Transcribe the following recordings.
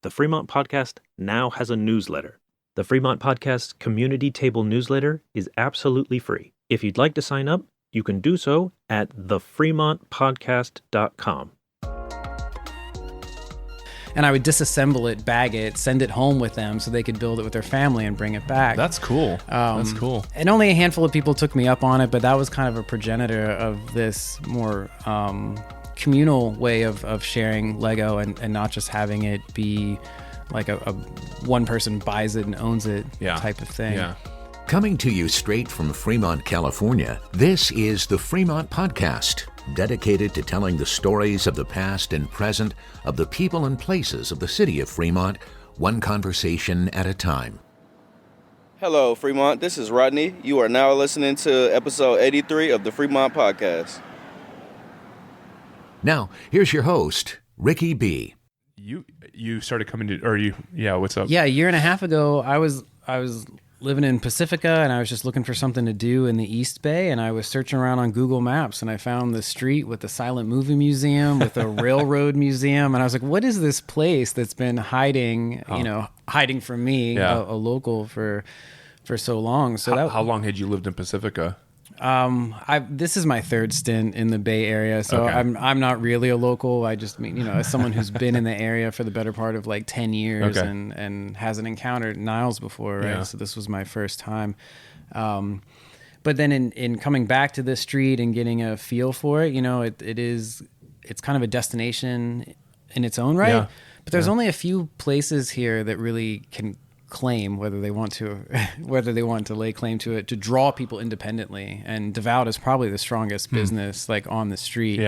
the Fremont Podcast now has a newsletter. The Fremont Podcast Community Table newsletter is absolutely free. If you'd like to sign up, you can do so at thefremontpodcast.com. And I would disassemble it, bag it, send it home with them so they could build it with their family and bring it back. That's cool. That's cool. And only a handful of people took me up on it, but that was kind of a progenitor of this more communal way of sharing Lego and not just having it be like a one person buys it and owns it type of thing. Yeah. Coming to you straight from Fremont, California, this is the Fremont Podcast, dedicated to telling the stories of the past and present of the people and places of the city of Fremont, one conversation at a time. Hello, Fremont. This is Rodney. You are now listening to episode 83 of the Fremont Podcast. Now, here's your host, Ricky B. You started coming to, what's up? Yeah, a year and a half ago, I was living in Pacifica, and I was just looking for something to do in the East Bay, and I was searching around on Google Maps, and I found the street with the silent movie museum, with a railroad museum, and I was like, what is this place that's been hiding from me, a local, for so long? So how long had you lived in Pacifica? This is my third stint in the Bay Area, so Okay. I'm not really a local. I just mean, as someone who's been in the area for the better part of like 10 years Okay. and hasn't encountered Niles before, right? Yeah. So this was my first time. But then in coming back to this street and getting a feel for it, it's kind of a destination in its own right. Yeah. But there's only a few places here that really can claim whether they want to lay claim to it, to draw people independently, and Devout is probably the strongest business like on the street.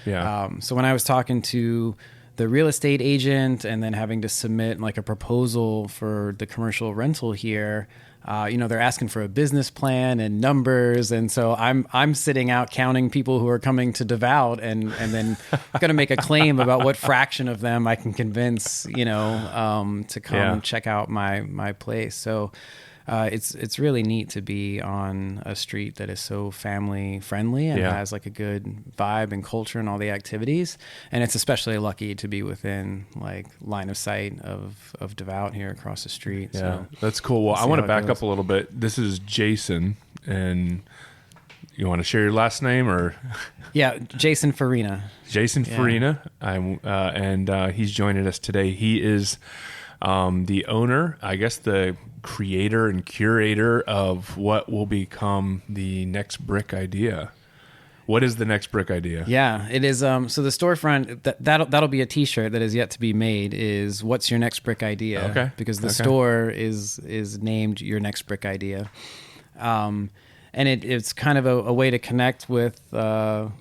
So when I was talking to the real estate agent and then having to submit like a proposal for the commercial rental here, they're asking for a business plan and numbers, and so I'm sitting out counting people who are coming to Devout, and then going to make a claim about what fraction of them I can convince, to come check out my place. So it's really neat to be on a street that is so family friendly and has like a good vibe and culture and all the activities. And it's especially lucky to be within like line of sight of Devout here across the street. Yeah, So that's cool. Well, I want to back up a little bit. This is Jason, and you want to share your last name or? Yeah, Jason Farina. Jason Farina. And he's joining us today. He is the owner, I guess the creator and curator of what will become the next brick idea. What is the next brick idea? Yeah, it is. So the storefront, that'll be a T-shirt that is yet to be made, is "What's your next brick idea?" Okay. Because the store is named Your Next Brick Idea. And it's kind of a way to connect with the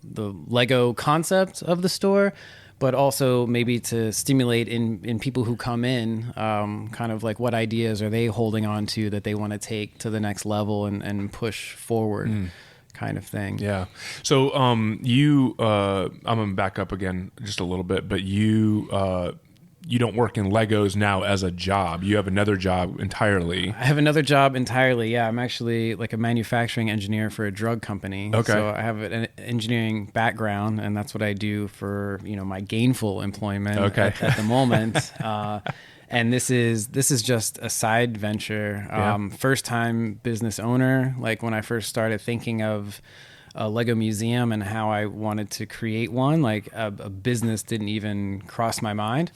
Lego concept of the store, but also maybe to stimulate in people who come in, kind of like what ideas are they holding on to that they want to take to the next level and push forward, kind of thing. Yeah. So I'm going to back up again just a little bit, but you don't work in Legos now as a job. You have another job entirely. I have another job entirely. Yeah, I'm actually like a manufacturing engineer for a drug company. Okay. So I have an engineering background, and that's what I do for my gainful employment at the moment. And this is just a side venture. First time business owner. Like when I first started thinking of a Lego museum and how I wanted to create one, like a business didn't even cross my mind.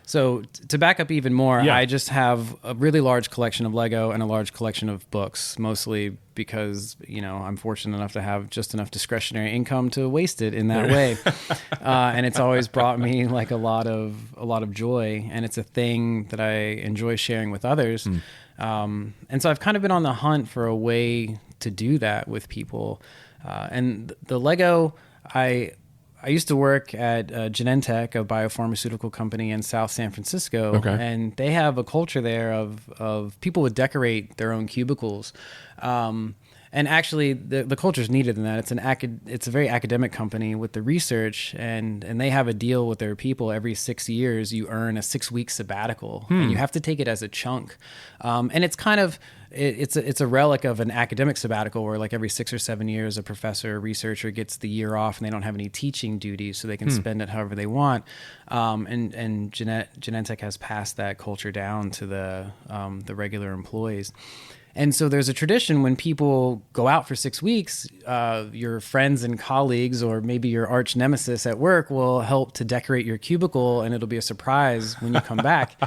So to back up even more, I just have a really large collection of Lego and a large collection of books, mostly because, I'm fortunate enough to have just enough discretionary income to waste it in that way. And it's always brought me like a lot of joy, and it's a thing that I enjoy sharing with others. And so I've kind of been on the hunt for a way to do that with people. And the Lego, I used to work at Genentech, a biopharmaceutical company in South San Francisco, and they have a culture there of people would decorate their own cubicles. And actually, the culture is needed in that. It's a very academic company with the research, and they have a deal with their people. Every 6 years, you earn a 6-week sabbatical, and you have to take it as a chunk. And it's kind of it's a relic of an academic sabbatical, where like every 6 or 7 years, a professor or researcher gets the year off, and they don't have any teaching duties, so they can spend it however they want. And Genentech has passed that culture down to the regular employees. And so there's a tradition when people go out for 6 weeks, your friends and colleagues, or maybe your arch nemesis at work, will help to decorate your cubicle, and it'll be a surprise when you come back.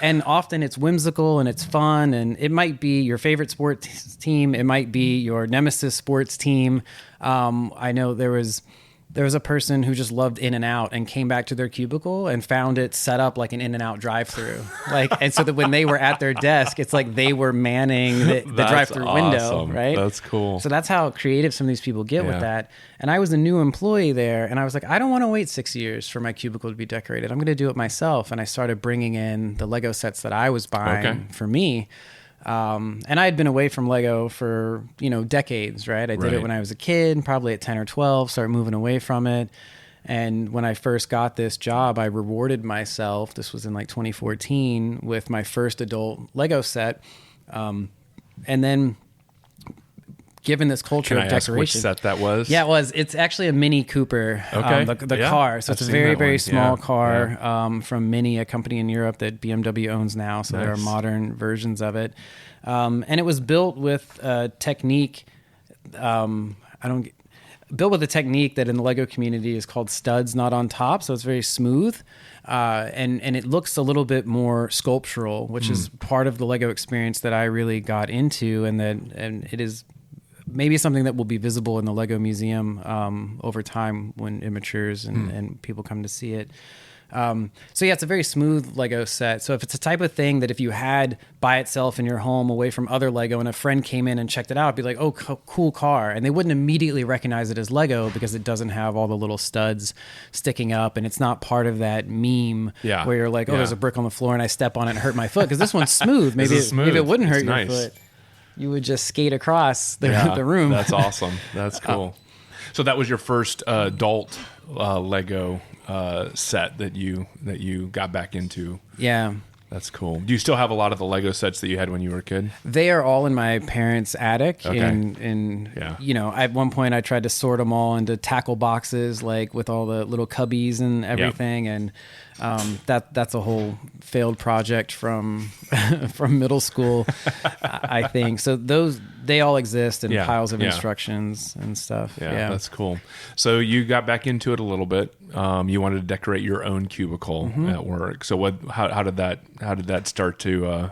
And often it's whimsical and it's fun, and it might be your favorite sports team. It might be your nemesis sports team. I know there was a person who just loved In-N-Out and came back to their cubicle and found it set up like an In-N-Out drive-through. And so that when they were at their desk, it's like they were manning the drive-through window, right? That's cool. So that's how creative some of these people get with that. And I was a new employee there, and I was like, I don't want to wait 6 years for my cubicle to be decorated. I'm going to do it myself. And I started bringing in the Lego sets that I was buying for me. And I had been away from Lego for, decades, right? I did it when I was a kid, probably at 10 or 12, started moving away from it. And when I first got this job, I rewarded myself. This was in like 2014 with my first adult Lego set. And then given this culture of decoration. Which set that was? Yeah, it was. It's actually a Mini Cooper, the car. So it's a very, very small car from Mini, a company in Europe that BMW owns now. So there are modern versions of it. And it was built with a technique. Built with a technique that in the Lego community is called studs not on top. So it's very smooth. And it looks a little bit more sculptural, which is part of the Lego experience that I really got into. And it is maybe something that will be visible in the Lego Museum over time when it matures and people come to see it. It's a very smooth Lego set. So if it's a type of thing that if you had by itself in your home away from other Lego and a friend came in and checked it out, it'd be like, oh, cool car. And they wouldn't immediately recognize it as Lego because it doesn't have all the little studs sticking up. And it's not part of that meme where you're like, there's a brick on the floor and I step on it and hurt my foot. Because this one's smooth. Maybe it wouldn't hurt your foot. You would just skate across the room. That's awesome. That's cool. So that was your first adult Lego set that you got back into. Yeah. That's cool. Do you still have a lot of the Lego sets that you had when you were a kid? They are all in my parents' attic. Okay. At one point I tried to sort them all into tackle boxes, like with all the little cubbies and everything. And that's a whole failed project from middle school, I think. So they all exist in piles of instructions and stuff. Yeah, that's cool. So you got back into it a little bit. You wanted to decorate your own cubicle at work. So how did that start to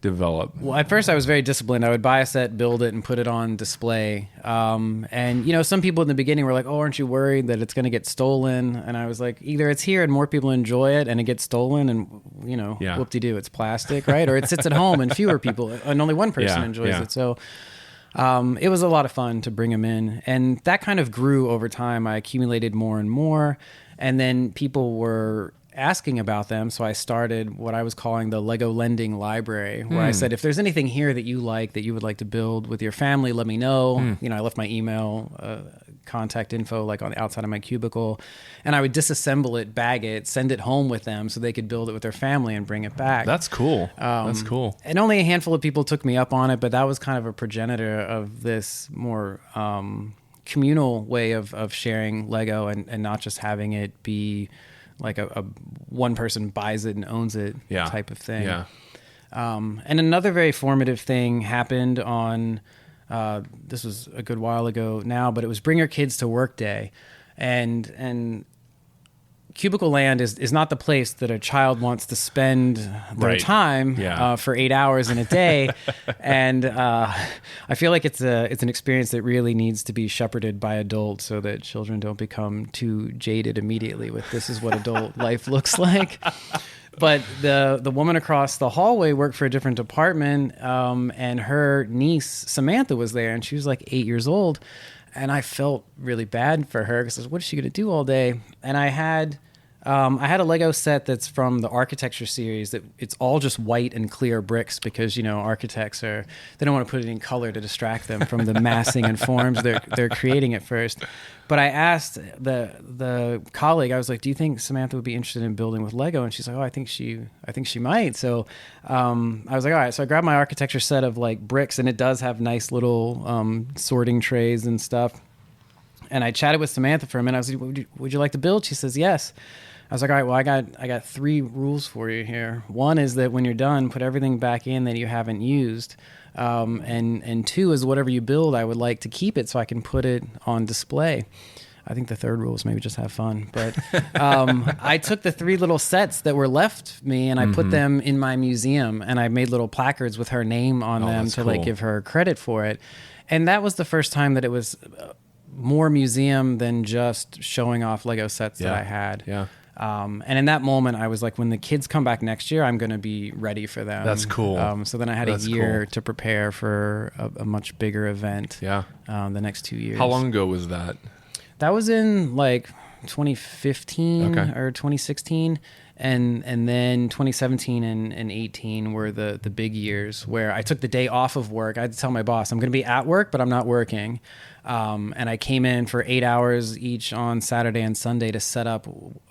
develop? Well, at first I was very disciplined. I would buy a set, build it, and put it on display. And some people in the beginning were like, "Oh, aren't you worried that it's going to get stolen?" And I was like, either it's here and more people enjoy it, and it gets stolen, and whoop-de-doo, it's plastic, right? Or it sits at home and fewer people, and only one person enjoys it. So it was a lot of fun to bring them in, and that kind of grew over time. I accumulated more and more, and then people were asking about them, so I started what I was calling the Lego Lending Library, where I said, if there's anything here that you would like to build with your family, let me know. I left my email, contact info like on the outside of my cubicle, and I would disassemble it, bag it, send it home with them so they could build it with their family and bring it back. That's cool. That's cool. And only a handful of people took me up on it, but that was kind of a progenitor of this more communal way of sharing Lego and not just having it be like a one person buys it and owns it type of thing. Yeah. And another very formative thing happened on, this was a good while ago now, but it was Bring Your Kids to Work Day. And Cubicle Land is not the place that a child wants to spend their time for 8 hours in a day. And I feel like it's an experience that really needs to be shepherded by adults so that children don't become too jaded immediately with this is what adult life looks like. But the woman across the hallway worked for a different department, and her niece, Samantha, was there, and she was like 8 years old. And I felt really bad for her because I was, what is she going to do all day? And I had I had a Lego set that's from the architecture series that it's all just white and clear bricks because, architects they don't want to put it in color to distract them from the massing and forms they're creating at first. But I asked the colleague, I was like, do you think Samantha would be interested in building with Lego? And she's like, oh, I think she might. So I was like, all right. So I grabbed my architecture set of like bricks, and it does have nice little sorting trays and stuff. And I chatted with Samantha for a minute. I was like, would you like to build? She says, yes. I was like, all right, well, I got 3 rules for you here. One is that when you're done, put everything back in that you haven't used. And 2 is whatever you build, I would like to keep it so I can put it on display. I think the 3rd rule is maybe just have fun. But I took the 3 little sets that were left me and I put them in my museum, and I made little placards with her name on them to like give her credit for it. And that was the first time that it was more museum than just showing off Lego sets that I had. Yeah. And in that moment, I was like, when the kids come back next year, I'm going to be ready for them. That's cool. So then I had a year to prepare for a much bigger event. Yeah. The next 2 years. How long ago was that? That was in like 2015 or 2016. And then 2017 and 18 were the big years where I took the day off of work. I had to tell my boss, I'm going to be at work, but I'm not working. And I came in for 8 hours each on Saturday and Sunday to set up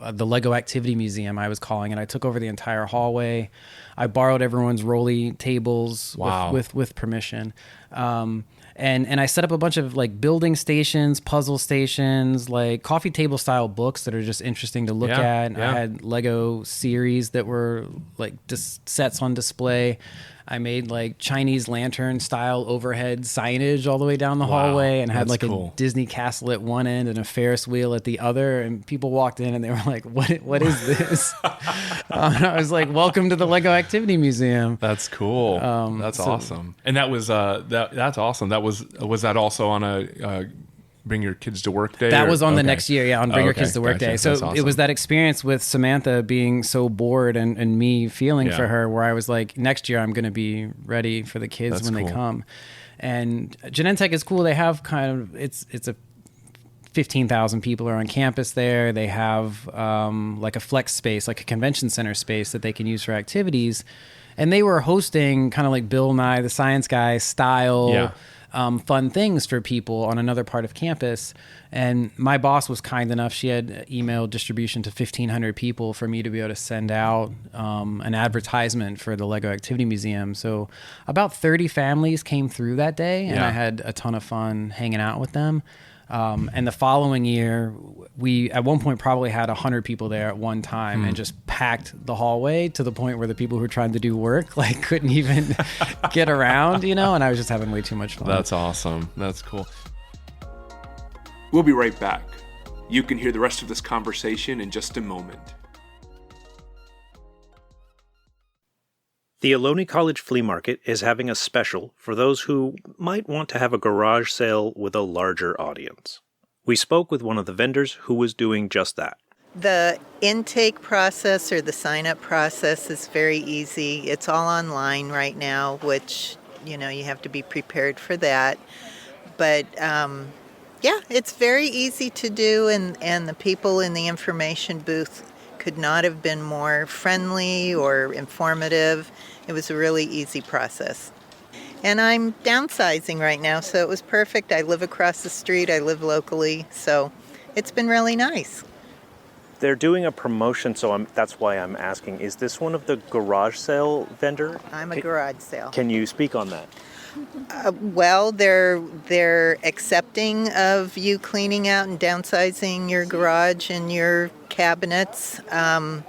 the Lego Activity Museum, I was calling it. I took over the entire hallway. I borrowed everyone's rolly tables with permission. And I set up a bunch of like building stations, puzzle stations, like coffee table style books that are just interesting to look at. Yeah. I had Lego series that were like sets on display. I made like Chinese lantern style overhead signage all the way down the hallway, and had like a Disney castle at one end and a Ferris wheel at the other. And people walked in and they were like, what is this? And I was like, welcome to the Lego Activity Museum. That's cool. That's awesome. And that was, that's awesome. Was that also on a, Bring Your Kids to Work Day? That was on the next year, on Bring Your Kids to Work Day. So awesome. It was that experience with Samantha being so bored and me feeling for her, where I was like, next year I'm going to be ready for the kids when they come. And Genentech is cool. They have it's a 15,000 people are on campus there. They have like a flex space, like a convention center space that they can use for activities. And they were hosting kind of like Bill Nye the Science Guy style fun things for people on another part of campus. And my boss was kind enough. She had email distribution to 1,500 people for me to be able to send out an advertisement for the Lego Activity Museum. So about 30 families came through that day, and I had a ton of fun hanging out with them. And the following year, we at one point probably had 100 people there at one time and just packed the hallway to the point where the people who were trying to do work like couldn't even get around, and I was just having way too much fun. That's awesome. That's cool. We'll be right back. You can hear the rest of this conversation in just a moment. The Ohlone College Flea Market is having a special for those who might want to have a garage sale with a larger audience. We spoke with one of the vendors who was doing just that. The intake process or the sign-up process is very easy. It's all online right now, which, you have to be prepared for that. But, it's very easy to do, and the people in the information booth could not have been more friendly or informative. It was a really easy process. And I'm downsizing right now, so it was perfect. I live across the street. I live locally, so it's been really nice. They're doing a promotion, so that's why I'm asking. Is this one of the garage sale vendor? I'm a garage sale. Can you speak on that? Well, they're accepting of you cleaning out and downsizing your garage and your cabinets. I'm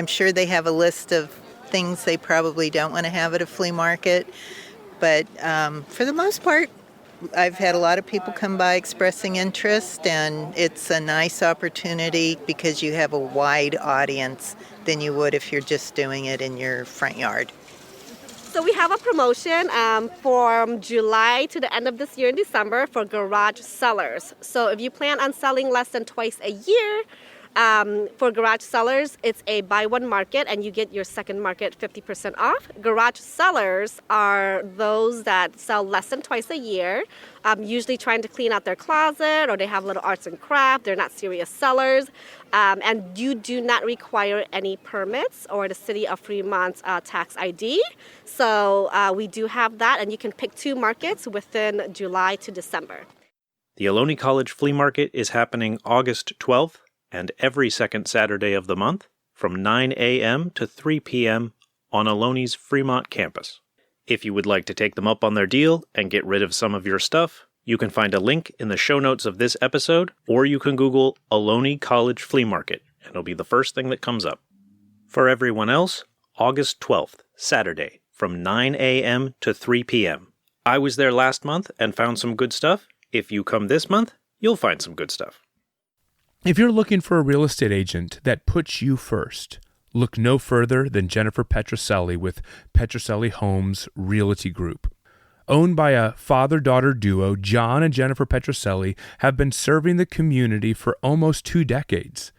sure they have a list of things they probably don't want to have at a flea market. But for the most part, I've had a lot of people come by expressing interest, and it's a nice opportunity because you have a wide audience than you would if you're just doing it in your front yard. So we have a promotion from July to the end of this year in December for garage sellers. So if you plan on selling less than twice a year, For garage sellers, it's a buy one market and you get your second market 50% off. Garage sellers are those that sell less than twice a year, usually trying to clean out their closet, or they have little arts and craft. They're not serious sellers. And you do not require any permits or the City of Fremont's tax ID. So we do have that, and you can pick 2 markets within July to December. The Ohlone College Flea Market is happening August 12th and every second Saturday of the month from 9 a.m. to 3 p.m. on Ohlane's Fremont campus. If you would like to take them up on their deal and get rid of some of your stuff, you can find a link in the show notes of this episode, or you can Google Ohlone College Flea Market, and it'll be the first thing that comes up. For everyone else, August 12th, Saturday, from 9 a.m. to 3 p.m. I was there last month and found some good stuff. If you come this month, you'll find some good stuff. If you're looking for a real estate agent that puts you first, look no further than Jennifer Petroselli with Petroselli Homes Realty Group. Owned by a father-daughter duo, John and Jennifer Petroselli have been serving the community for almost 2 decades.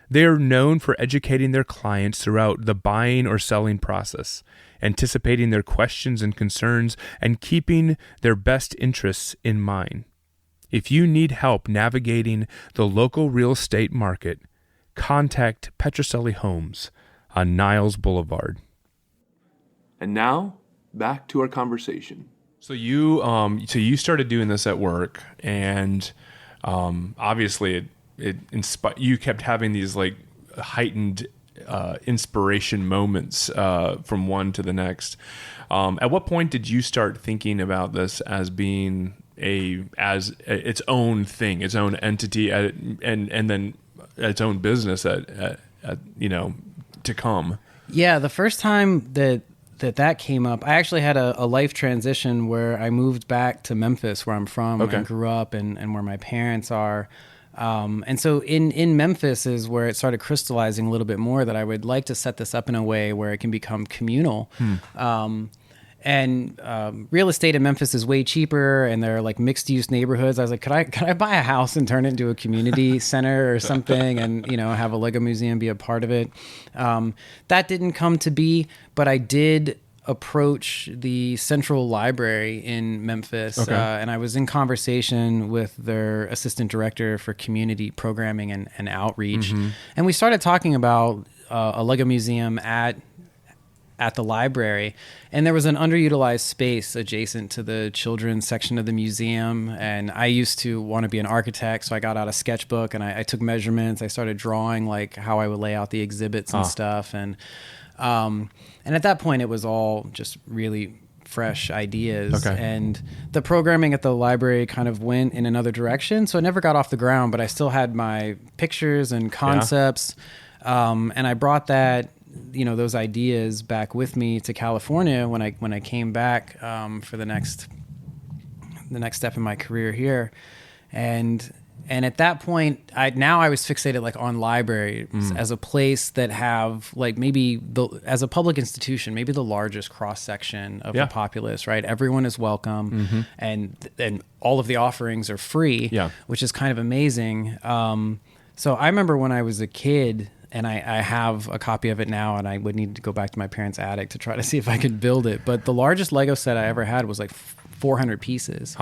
They are known for educating their clients throughout the buying or selling process, anticipating their questions and concerns, and keeping their best interests in mind. If you need help navigating the local real estate market, contact Petroselli Homes on Niles Boulevard. And now, back to our conversation. So you started doing this at work, and obviously you kept having these like heightened inspiration moments from one to the next. At what point did you start thinking about this as being as its own thing, its own entity, and then its own business at to come? Yeah, the first time that came up, I actually had a life transition where I moved back to Memphis, where I'm from, okay. and grew up, and where my parents are. And so in Memphis is where it started crystallizing a little bit more that I would like to set this up in a way where it can become communal. And real estate in Memphis is way cheaper, and they're like mixed use neighborhoods. I was like, could I buy a house and turn it into a community center or something, and have a Lego museum be a part of it? That didn't come to be, but I did approach the Central Library in Memphis, okay. And I was in conversation with their assistant director for community programming and outreach, and we started talking about a Lego museum at the library, and there was an underutilized space adjacent to the children's section of the museum, and I used to want to be an architect, so I got out a sketchbook and I took measurements. I started drawing like how I would lay out the exhibits and stuff, and at that point it was all just really fresh ideas. Okay. And the programming at the library kind of went in another direction, so it never got off the ground, but I still had my pictures and concepts. And I brought those ideas back with me to California when I came back for the next step in my career here, and at that point I was fixated like on libraries as a place that have like maybe as a public institution, maybe the largest cross section of the populace, right? Everyone is welcome, and all of the offerings are free, which is kind of amazing. So I remember when I was a kid. And I have a copy of it now, and I would need to go back to my parents' attic to try to see if I could build it. But the largest Lego set I ever had was like 400 pieces.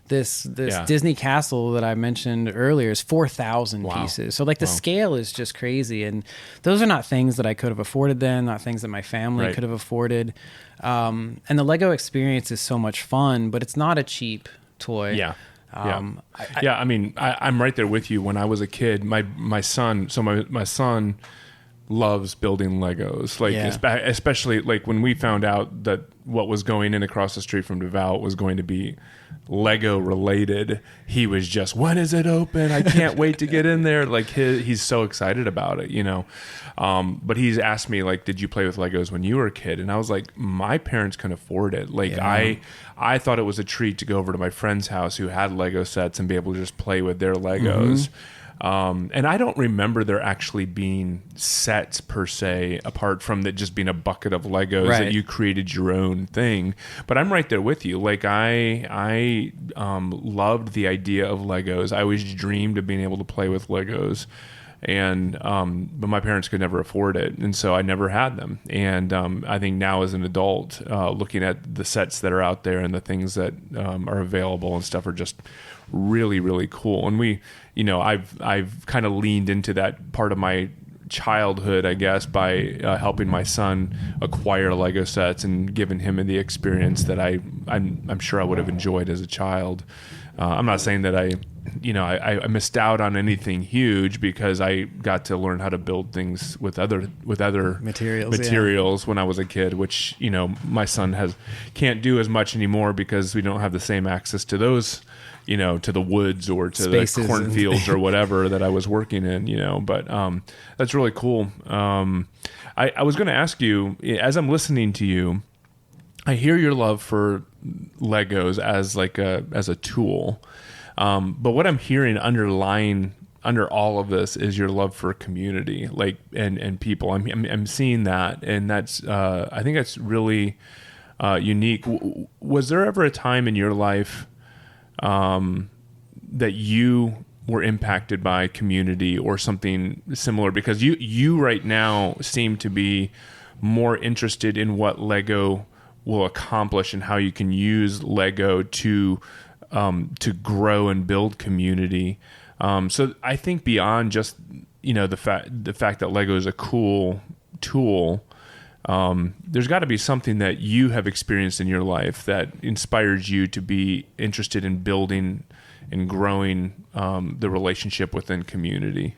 This Disney castle that I mentioned earlier is 4,000 pieces. So like the scale is just crazy. And those are not things that I could have afforded then, not things that my family could have afforded. And the Lego experience is so much fun, but it's not a cheap toy. Yeah. I mean, I'm right there with you. When I was a kid, my son loves building Legos. Like, especially like when we found out that what was going in across the street from Devout was going to be Lego related, he was just, when is it open? I can't wait to get in there. Like he's so excited about it, but he's asked me like, did you play with Legos when you were a kid? And I was like, my parents can afford it. Like I thought it was a treat to go over to my friend's house who had Lego sets and be able to just play with their Legos. And I don't remember there actually being sets per se, apart from that just being a bucket of Legos that you created your own thing. But I'm right there with you. Like I loved the idea of Legos. I always dreamed of being able to play with Legos. And but my parents could never afford it, and so I never had them. And I think now as an adult, looking at the sets that are out there and the things that are available and stuff are just really, really cool. And we, I've kind of leaned into that part of my childhood, I guess, by helping my son acquire Lego sets and giving him the experience that I'm sure I would have enjoyed as a child. I'm not saying that I missed out on anything huge, because I got to learn how to build things with other materials when I was a kid, which my son can't do as much anymore because we don't have the same access to those, to the woods or to spaces, the cornfields or whatever that I was working in, but that's really cool. I was going to ask you, as I'm listening to you, I hear your love for Legos as a tool. But what I'm hearing underlying under all of this is your love for community, and people. I'm seeing that, and that's I think that's really unique. Was there ever a time in your life that you were impacted by community or something similar? Because you right now seem to be more interested in what Lego will accomplish and how you can use Lego to grow and build community. So I think beyond just the fact that Lego is a cool tool, there's got to be something that you have experienced in your life that inspires you to be interested in building and growing the relationship within community.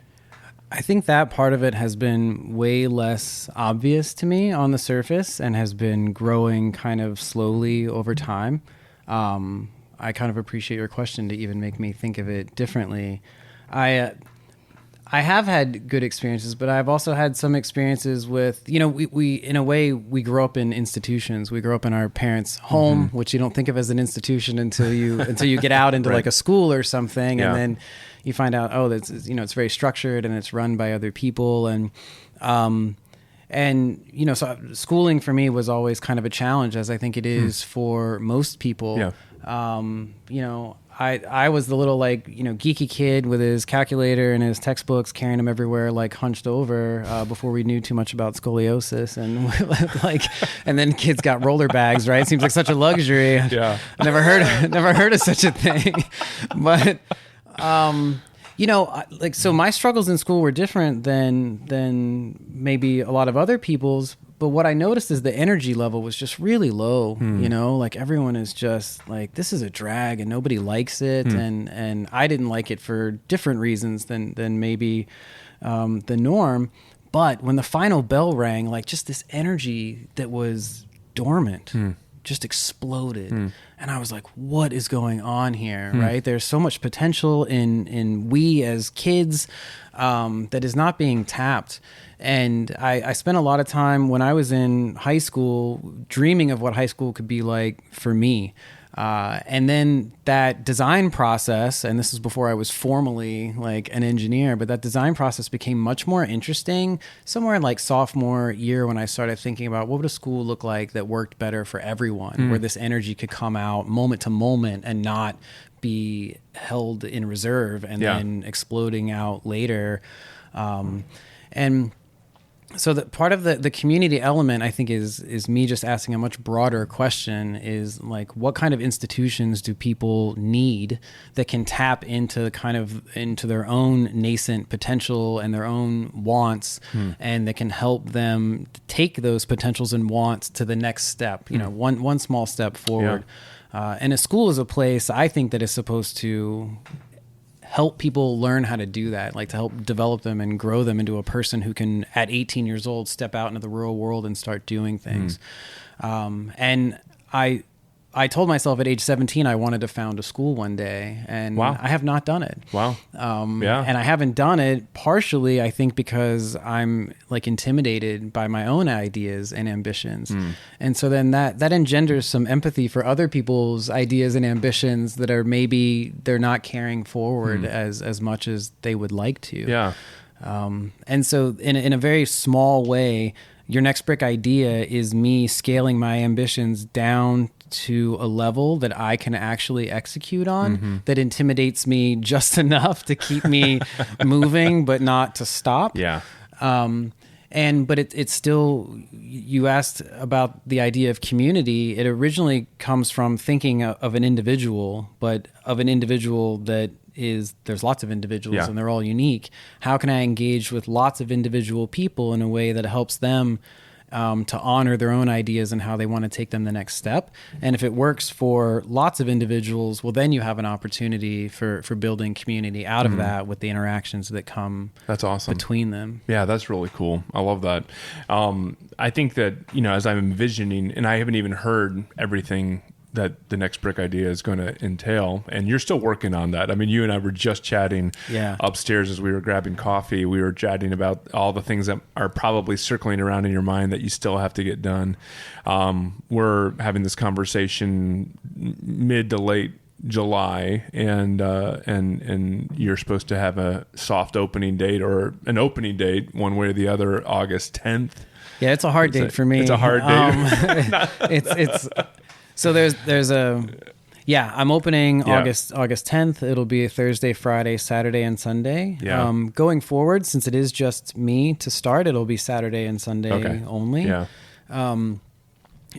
I think that part of it has been way less obvious to me on the surface and has been growing kind of slowly over time. I kind of appreciate your question to even make me think of it differently. I have had good experiences, but I've also had some experiences with, we in a way, we grow up in institutions. We grow up in our parents' home, which you don't think of as an institution until you get out into like a school or something. Yeah. And then you find out, that's, it's very structured and it's run by other people. So schooling for me was always kind of a challenge, as I think it is for most people. Yeah. I was the little geeky kid with his calculator and his textbooks, carrying them everywhere, hunched over, before we knew too much about scoliosis, and and then kids got roller bags, right? It seems like such a luxury. Yeah. Never heard of such a thing, but, so my struggles in school were different than maybe a lot of other people's. But what I noticed is the energy level was just really low, everyone is just this is a drag and nobody likes it. And I didn't like it for different reasons than maybe the norm. But when the final bell rang, just this energy that was dormant just exploded. And I was like, what is going on here, right? There's so much potential in we as kids that is not being tapped. And I spent a lot of time when I was in high school dreaming of what high school could be like for me. And then that design process, and this is before I was formally an engineer, but that design process became much more interesting somewhere in sophomore year, when I started thinking about what would a school look like that worked better for everyone, where this energy could come out moment to moment and not be held in reserve and then exploding out later. And so that part of the community element, I think, is me just asking a much broader question, is what kind of institutions do people need that can tap into their own nascent potential and their own wants, and that can help them take those potentials and wants to the next step, one small step forward. Yeah. And a school is a place, I think, that is supposed to help people learn how to do that, to help develop them and grow them into a person who can, at 18 years old, step out into the real world and start doing things. And I told myself at age 17 I wanted to found a school one day, and I have not done it. Wow. And I haven't done it partially, I think, because I'm intimidated by my own ideas and ambitions. And so then that engenders some empathy for other people's ideas and ambitions that are maybe they're not carrying forward as much as they would like to. Yeah. And so in a very small way, your next brick idea is me scaling my ambitions down to a level that I can actually execute on, that intimidates me just enough to keep me moving, but not to stop. Yeah. But it's still, you asked about the idea of community. It originally comes from thinking of an individual, but of an individual that there's lots of individuals and they're all unique. How can I engage with lots of individual people in a way that helps them to honor their own ideas and how they want to take them the next step? And if it works for lots of individuals, well, then you have an opportunity for building community out of that with the interactions that come that's awesome between them. Yeah, that's really cool. I love that. I think that, as I'm envisioning, and I haven't even heard everything that the next brick idea is going to entail, and you're still working on that. I mean, you and I were just chatting upstairs as we were grabbing coffee. We were chatting about all the things that are probably circling around in your mind that you still have to get done. We're having this conversation mid to late July, and you're supposed to have a soft opening date or an opening date one way or the other, August 10th. Yeah, it's a hard date for me. It's a hard date. It's so there's I'm opening August 10th. It'll be a Thursday, Friday, Saturday, and Sunday. Yeah. Going forward, since it is just me to start, it'll be Saturday and Sunday only. Yeah.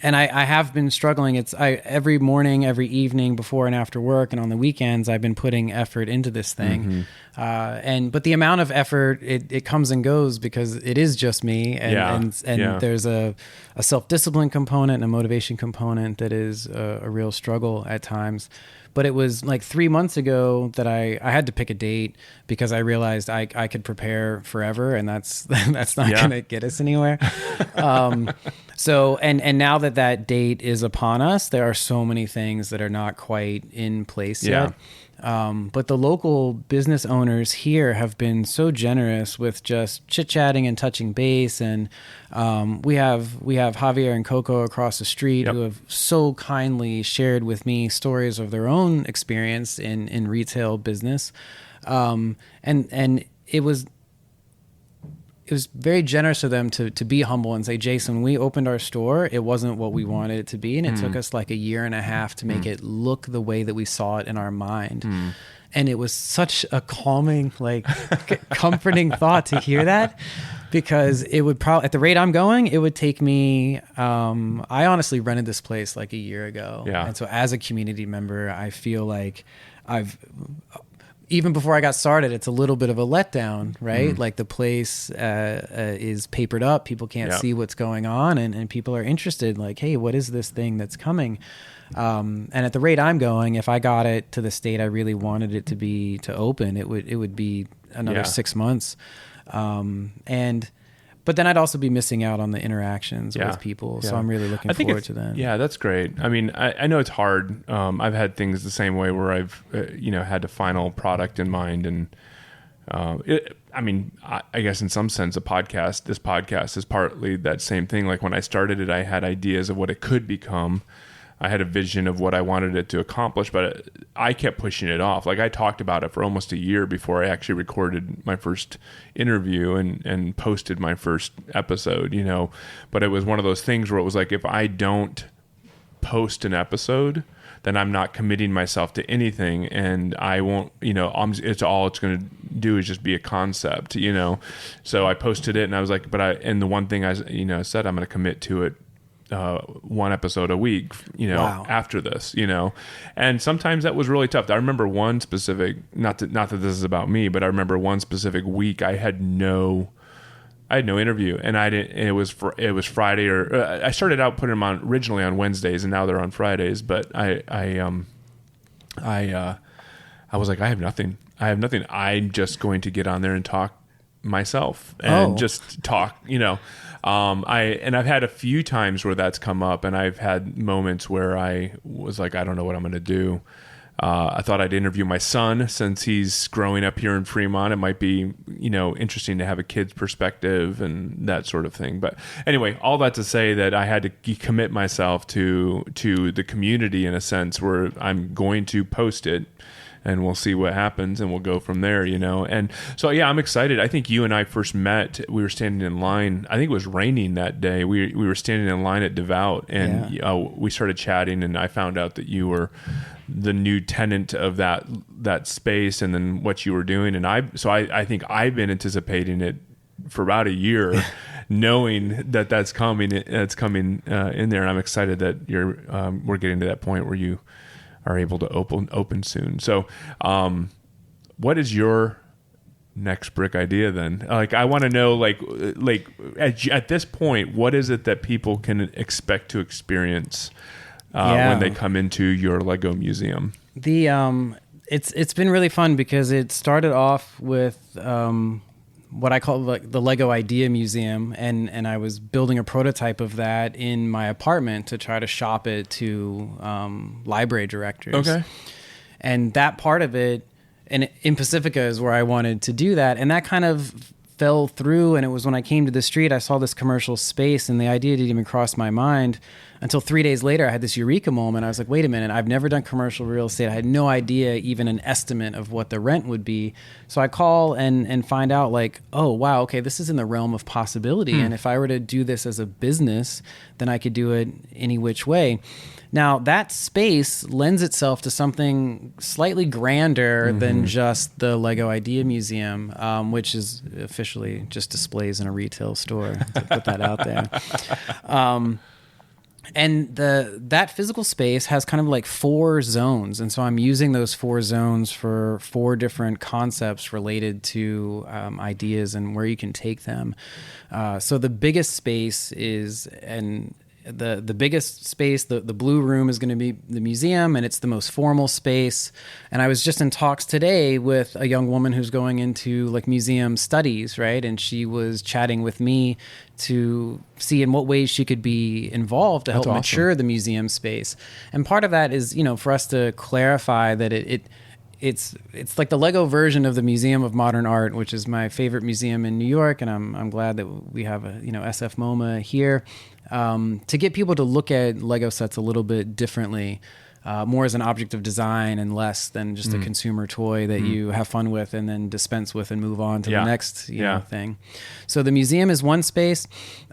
And I have been struggling. Every morning, every evening, before and after work, and on the weekends, I've been putting effort into this thing. But the amount of effort, it comes and goes because it is just me, and there's a self-discipline component and a motivation component that is a real struggle at times. But it was like 3 months ago that I had to pick a date because I realized I could prepare forever, and that's not going to get us anywhere. So now that date is upon us, there are so many things that are not quite in place yet. But the local business owners here have been so generous with just chit-chatting and touching base. And we have Javier and Coco across the street who have so kindly shared with me stories of their own experience in retail business. And it was very generous of them to be humble and say, Jason, when we opened our store, it wasn't what we wanted it to be. And it took us like a year and a half to make it look the way that we saw it in our mind. And it was such a calming, comforting thought to hear that, because it would probably, at the rate I'm going, it would take me, I honestly rented this place like a year ago. Yeah. And so as a community member, I feel like even before I got started, it's a little bit of a letdown, right? Like the place is papered up. People can't see what's going on, and people are interested. Like, hey, what is this thing that's coming? And at the rate I'm going, if I got it to the state I really wanted it to open, it would be another 6 months. But then I'd also be missing out on the interactions with people. So I'm really looking forward to that. Yeah, that's great. I mean, I know it's hard. I've had things the same way where I've, had a final product in mind. And I guess in some sense, this podcast is partly that same thing. Like when I started it, I had ideas of what it could become. I had a vision of what I wanted it to accomplish, but I kept pushing it off. Like I talked about it for almost a year before I actually recorded my first interview and posted my first episode, But it was one of those things where it was like, if I don't post an episode, then I'm not committing myself to anything, and I won't, it's all it's going to do is just be a concept, So I posted it, and I was like, and the one thing I said, I'm going to commit to it. One episode a week, after this, and sometimes that was really tough. I remember one specific, not that this is about me, but I remember one specific week I had no interview, and I didn't. And it was Friday, or I started out putting them on originally on Wednesdays, and now they're on Fridays. But I was like, I have nothing. I'm just going to get on there and talk myself and just talk, I've had a few times where that's come up, and I've had moments where I was like, I don't know what I'm going to do. I thought I'd interview my son since he's growing up here in Fremont. It might be, interesting to have a kid's perspective and that sort of thing. But anyway, all that to say that I had to commit myself to the community in a sense where I'm going to post it. and we'll see what happens, and we'll go from there, And so, yeah, I'm excited. I think you and I first met, we were standing in line. I think it was raining that day. We were standing in line at Devout, and we started chatting, and I found out that you were the new tenant of that space, and then what you were doing. And I think I've been anticipating it for about a year, knowing that's coming in there. And I'm excited that we're getting to that point where you are able to open soon. So, what is your next brick idea then? Like, I want to know, like at this point, what is it that people can expect to experience when they come into your Lego museum? It's been really fun because it started off with what I call the Lego Idea Museum, and I was building a prototype of that in my apartment to try to shop it to library directors. Okay. And that part of it, and in Pacifica is where I wanted to do that, and that kind of fell through. And it was when I came to the street, I saw this commercial space, and the idea didn't even cross my mind until 3 days later. I had this eureka moment. I was like, wait a minute, I've never done commercial real estate. I had no idea, even an estimate of what the rent would be. So I call and find out, like, oh, wow, okay, this is in the realm of possibility. And if I were to do this as a business, then I could do it any which way. Now, that space lends itself to something slightly grander than just the Lego Idea Museum, which is officially just displays in a retail store, to put that out there. And that physical space has kind of like 4 zones. And so I'm using those 4 zones for 4 different concepts related to ideas and where you can take them. So the biggest space is, the biggest space, the blue room, is going to be the museum, and it's the most formal space. And I was just in talks today with a young woman who's going into like museum studies, right? And she was chatting with me to see in what ways she could be involved to help mature the museum space. And part of that is, for us to clarify that it's like the Lego version of the Museum of Modern Art, which is my favorite museum in New York, and I'm glad that we have a SF MoMA here, to get people to look at Lego sets a little bit differently, more as an object of design and less than just a consumer toy that you have fun with and then dispense with and move on to the next thing. So the museum is one space.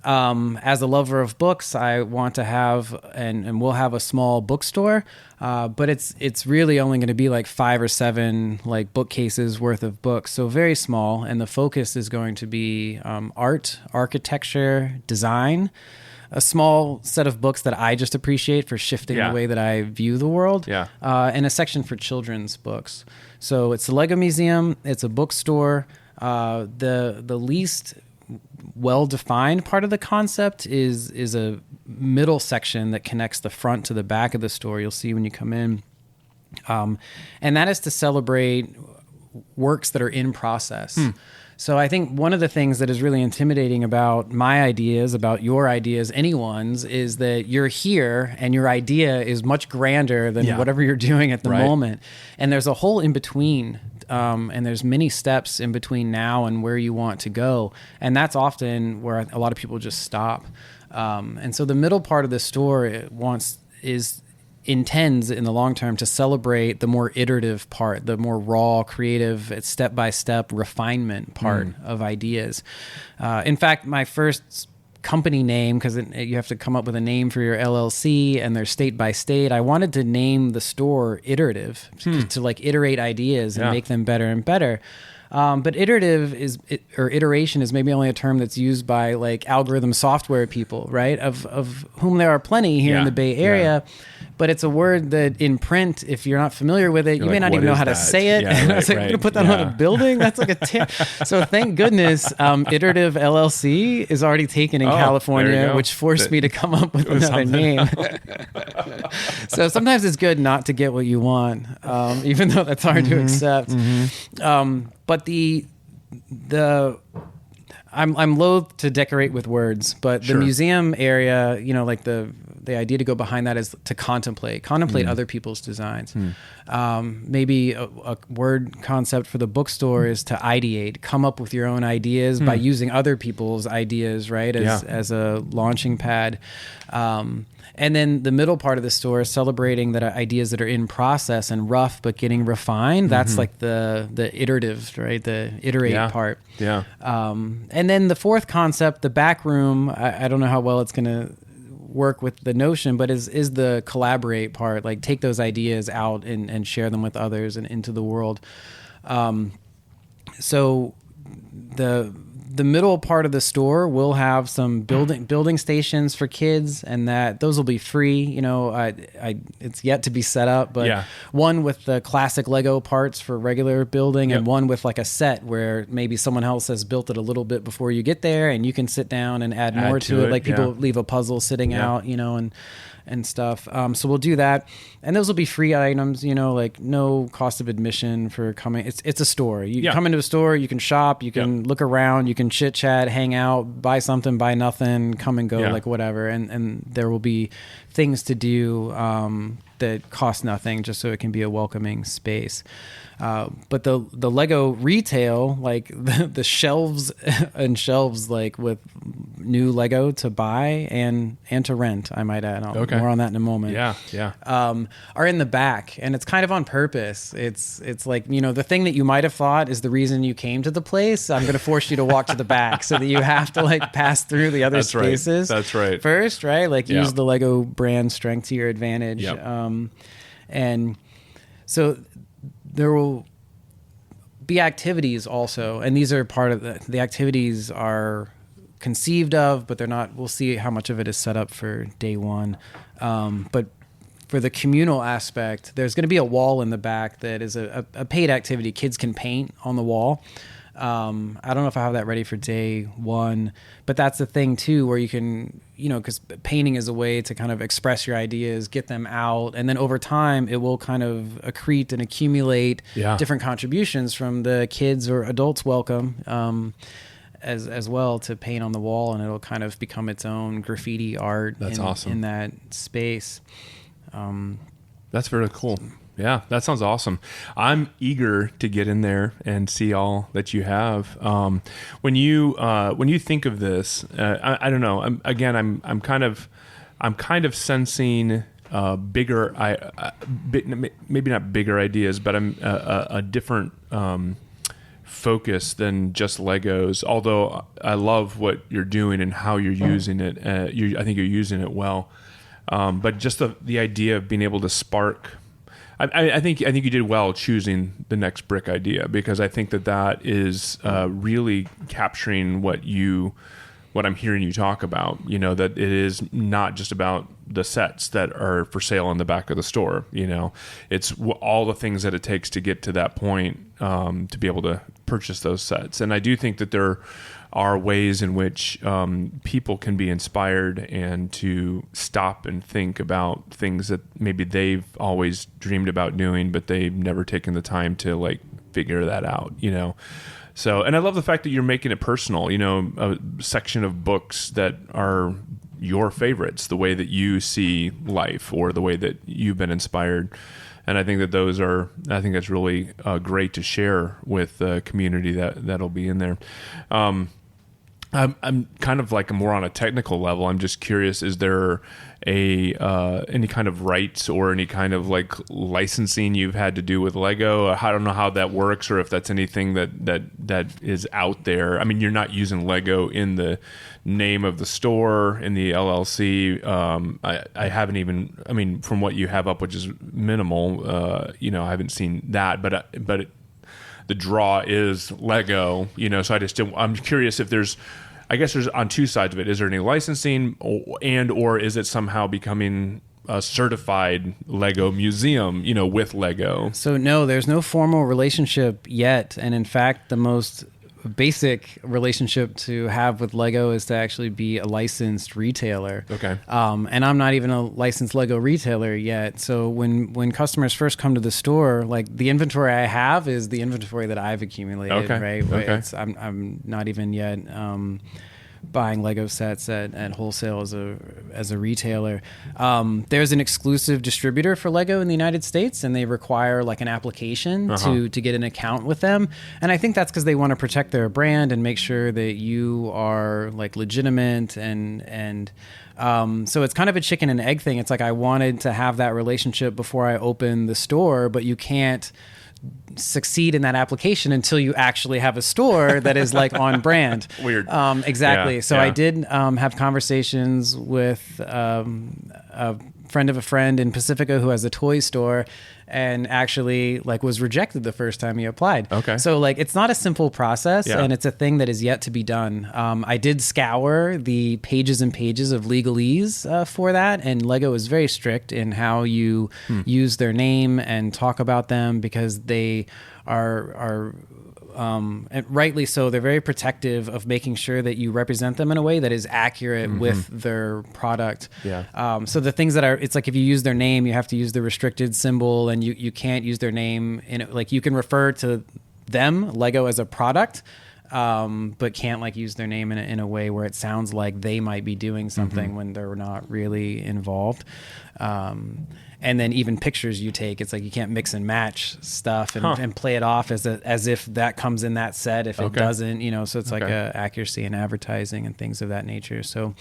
As a lover of books, I want to have and we'll have a small bookstore, but it's really only going to be like 5 or 7 like bookcases worth of books, so very small. And the focus is going to be art, architecture, design, a small set of books that I just appreciate for shifting the way that I view the world, and a section for children's books. So it's the Lego Museum, it's a bookstore. The least well-defined part of the concept is a middle section that connects the front to the back of the store. You'll see when you come in. And that is to celebrate works that are in process. So I think one of the things that is really intimidating about my ideas, about your ideas, anyone's, is that you're here and your idea is much grander than whatever you're doing at the moment. And there's a whole in between, and there's many steps in between now and where you want to go. And that's often where a lot of people just stop. And so the middle part of the store intends in the long term to celebrate the more iterative part, the more raw, creative, step-by-step refinement part of ideas. In fact, my first company name, because you have to come up with a name for your LLC and they're state by state, I wanted to name the store Iterative to like iterate ideas and make them better and better. But iteration is maybe only a term that's used by like algorithm software people, right? Of whom there are plenty here in the Bay Area. But it's a word that in print, if you're not familiar with it, you may not even know how to say it. And I was like, I'm going to put that on a building? That's like a So thank goodness Iterative LLC is already taken in California, which forced me to come up with another name. So sometimes it's good not to get what you want, even though that's hard to accept. But I'm loath to decorate with words, but the museum area, like the the idea to go behind that is to contemplate other people's designs. Maybe a word concept for the bookstore is to ideate, come up with your own ideas by using other people's ideas, right? As a launching pad. And then the middle part of the store is celebrating that ideas that are in process and rough, but getting refined. That's like the iterative, right? The iterate part. Yeah. And then the fourth concept, the back room, I don't know how well it's going to work with the notion, but is the collaborate part, like take those ideas out and share them with others and into the world. So the middle part of the store will have some building stations for kids, and those will be free. You know, it's yet to be set up, but one with the classic Lego parts for regular building, and one with like a set where maybe someone else has built it a little bit before you get there, and you can sit down and add more to it. Like people leave a puzzle sitting out, you know, and stuff. So we'll do that. And those will be free items, you know, like no cost of admission for coming. It's a store. You come into a store, you can shop, you can look around, you can chit chat, hang out, buy something, buy nothing, come and go, like whatever. And there will be things to do that cost nothing, just so it can be a welcoming space. But the Lego retail, like the shelves and shelves, like with new Lego to buy and to rent, I might add. More on that in a moment. Are in the back, and it's kind of on purpose. It's like, you know, the thing that you might have thought is the reason you came to the place, I'm going to force you to walk to the back so that you have to like pass through the other spaces. That's right. First, right? Like use the Lego brand strength to your advantage. And so there will be activities also, and these are part of the activities are conceived of, but they're not. We'll see how much of it is set up for day one. But for the communal aspect, there's going to be a wall in the back that is a paid activity. Kids can paint on the wall. I don't know if I have that ready for day one, but that's the thing too, where you can, you know, because painting is a way to kind of express your ideas, get them out, and then over time it will kind of accrete and accumulate different contributions from the kids or adults welcome as well to paint on the wall, and it'll kind of become its own graffiti art. That's awesome. In that space. That's very cool. Yeah, that sounds awesome. I'm eager to get in there and see all that you have. When you think of this, I don't know. I'm kind of sensing bigger, maybe not bigger ideas, but a different focus than just Legos. Although I love what you're doing and how you're using it. I think you're using it well. But just the idea of being able to spark. I think you did well choosing the next brick idea, because I think that is really capturing what I'm hearing you talk about. You know, that it is not just about the sets that are for sale in the back of the store. You know, it's all the things that it takes to get to that point to be able to purchase those sets. And I do think that there are ways in which people can be inspired and to stop and think about things that maybe they've always dreamed about doing, but they've never taken the time to like figure that out, you know? So, and I love the fact that you're making it personal, you know, a section of books that are your favorites, the way that you see life or the way that you've been inspired. And I think that that's really great to share with the community that'll be in there. I'm kind of like more on a technical level. I'm just curious, is there any kind of rights or any kind of like licensing you've had to do with Lego? I don't know how that works, or if that's anything that is out there. I mean, you're not using Lego in the name of the store, in the LLC. I haven't even, I mean, from what you have up, which is minimal, you know, I haven't seen that, but the draw is Lego, you know, so I'm curious if there's on two sides of it. Is there any licensing or is it somehow becoming a certified Lego museum, you know, with Lego? So no, there's no formal relationship yet. And in fact, the most basic relationship to have with Lego is to actually be a licensed retailer. Okay. And I'm not even a licensed Lego retailer yet. So when customers first come to the store, like the inventory I have is the inventory that I've accumulated, right? Okay. I'm not even yet buying Lego sets at wholesale as a retailer. There's an exclusive distributor for Lego in the United States, and they require like an application to get an account with them. And I think that's because they want to protect their brand and make sure that you are like legitimate and so it's kind of a chicken and egg thing. It's like I wanted to have that relationship before I opened the store, but you can't succeed in that application until you actually have a store that is like on brand. Weird. Exactly. Yeah, so I did have conversations with a friend of a friend in Pacifica who has a toy store, and actually like was rejected the first time he applied. Okay. So like it's not a simple process, and it's a thing that is yet to be done. I did scour the pages and pages of legalese for that, and Lego is very strict in how you use their name and talk about them, because they are and rightly so, they're very protective of making sure that you represent them in a way that is accurate with their product. Yeah. So the things that are, it's like if you use their name, you have to use the restricted symbol, and you can't use their name in it. Like you can refer to them, Lego, as a product, but can't like use their name in a way where it sounds like they might be doing something when they're not really involved. And then even pictures you take, it's like you can't mix and match stuff and play it off as if that comes in that set if it doesn't, so it's like accuracy in advertising and things of that nature. So